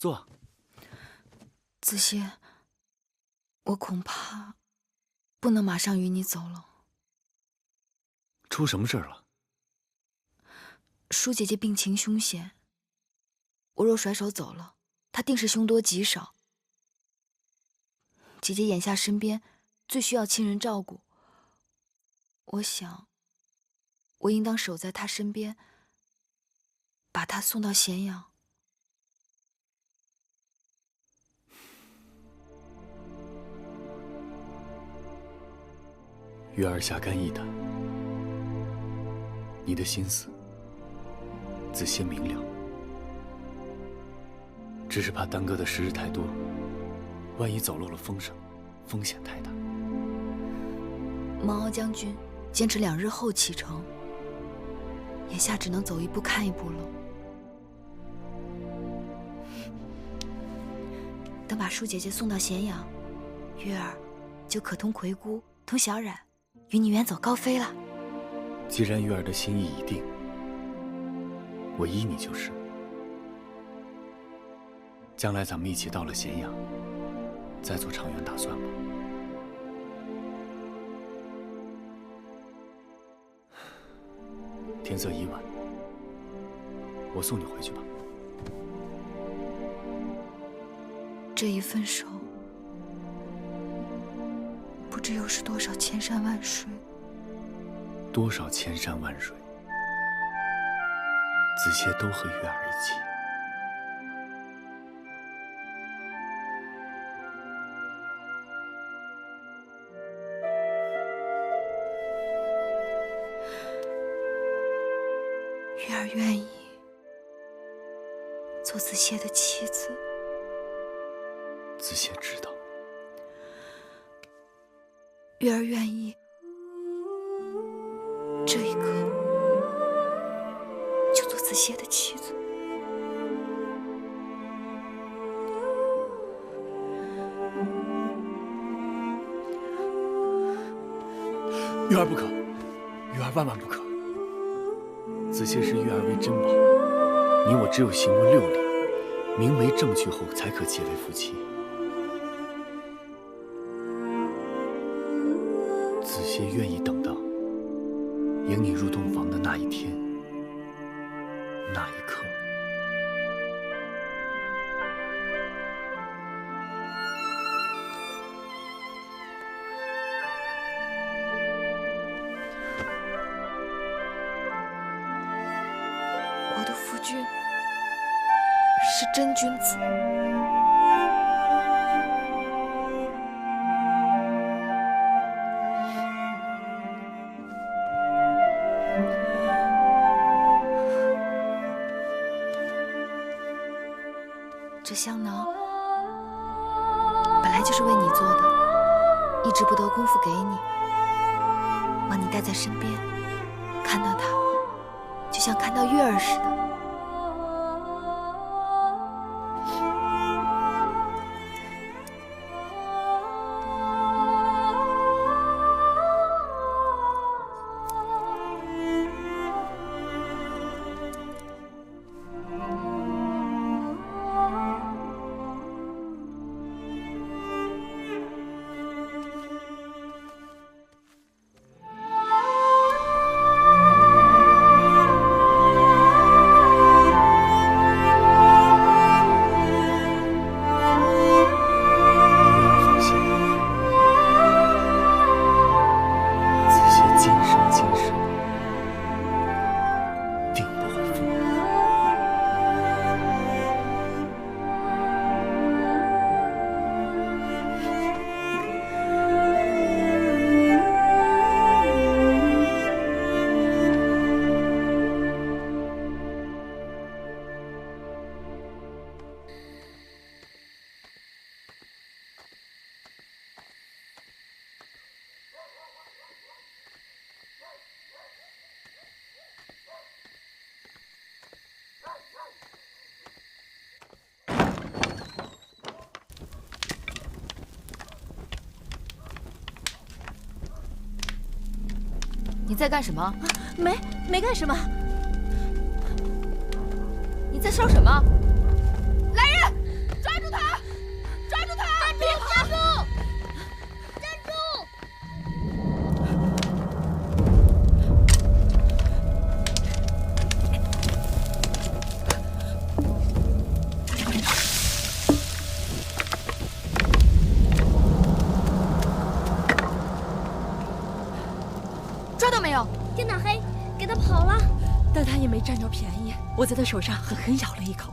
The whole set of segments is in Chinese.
坐。子歇，我恐怕不能马上与你走了。出什么事了？舒姐姐病情凶险，我若甩手走了，她定是凶多吉少。姐姐眼下身邊最需要親人照顧，我想，我應當守在她身邊，把她送到咸陽。月兒俠肝義膽，你的心思，子歇明了。只是怕耽擱的時日太多，萬一走漏了風聲，風險太大。毛敖將軍堅持2日後啟程，眼下只能走一步看一步了。等把舒姐姐送到咸陽，月兒就可同魁姑、同小冉與你遠走高飛了。既然月兒的心意已定，我依你就是。將來咱們一起到了咸陽，再做長遠打算吧。天色已晚，我送你回去吧。這一分手，不知又是多少千山萬水。多少千山萬水，子歇都和月兒一起。月兒願意做子歇的妻子。子歇知道。月兒願意這一刻就做子歇的妻子。月兒不可，月兒萬萬不可。子歇视月兒為珍寶，你我只有行過6禮，明媒正娶後，才可結為夫妻。子歇願意等到迎你入洞房的那一天，那一刻。我的夫君是真君子。这香囊本來就是為你做的，一直不得功夫給你，望你帶在身邊，看到它就像看到月兒似的。你在幹什麼？沒幹什麼。你在燒什麼？來人！也没占着便宜，我在他手上狠狠咬了一口。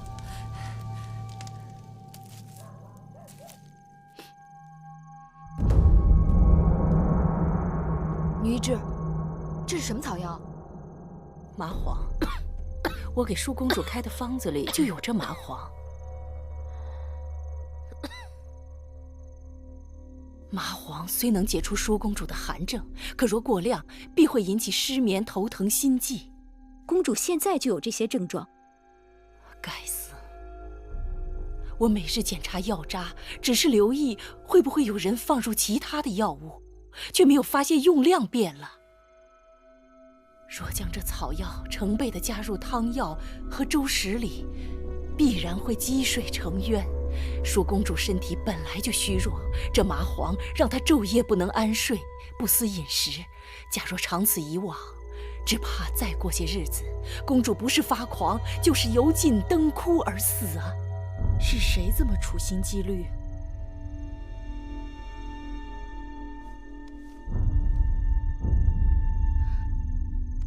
女医治，这是什么草药？麻黄，我给舒公主开的方子里就有这麻黄。麻黄虽能解除舒公主的寒症，可若过量，必会引起失眠、头疼、心悸。公主现在就有这些症状。该死！我每日检查药渣，只是留意会不会有人放入其他的药物，却没有发现用量变了。若将这草药成倍地加入汤药和粥食里，必然会积水成渊。舒公主身体本来就虚弱，这麻黄让她昼夜不能安睡，不思饮食。假若长此以往，只怕再过些日子，公主不是发狂，就是油尽灯枯而死啊！是谁这么处心积慮？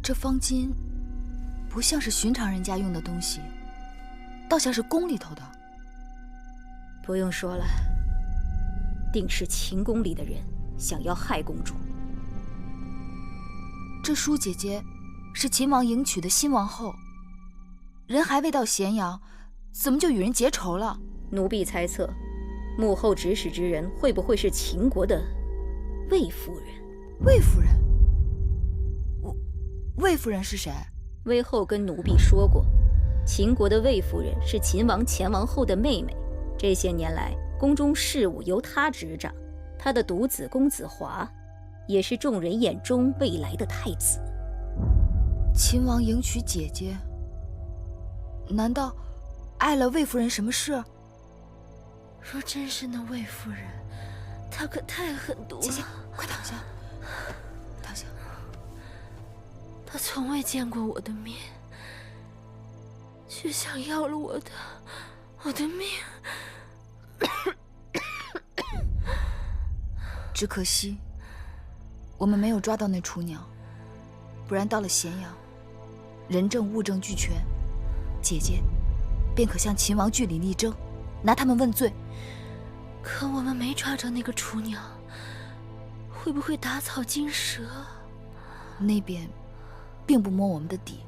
这方巾不像是寻常人家用的东西，倒像是宫里头的。不用说了，定是秦宫里的人想要害公主。这舒姐姐是秦王迎娶的新王后，人还未到咸阳，怎么就与人结仇了？奴婢猜測，幕后指使之人会不会是秦国的魏夫人？魏夫人？魏夫人是谁？魏后跟奴婢说过，秦国的魏夫人是秦王前王后的妹妹。这些年来，宫中事務由她执掌，她的独子公子华，也是众人眼中未来的太子。秦王迎娶姐姐，难道碍了魏夫人什麼事？若真是那魏夫人，她可太狠毒了。姐姐，快躺下，躺下。她從未見過我的面，卻想要了我的命。只可惜，我們沒有抓到那廚娘，不然到了咸陽，人證物證俱全，姐姐便可向秦王據理力爭，拿他們問罪。可我們沒抓着那個廚娘，會不會打草驚蛇？那邊並不摸我們的底。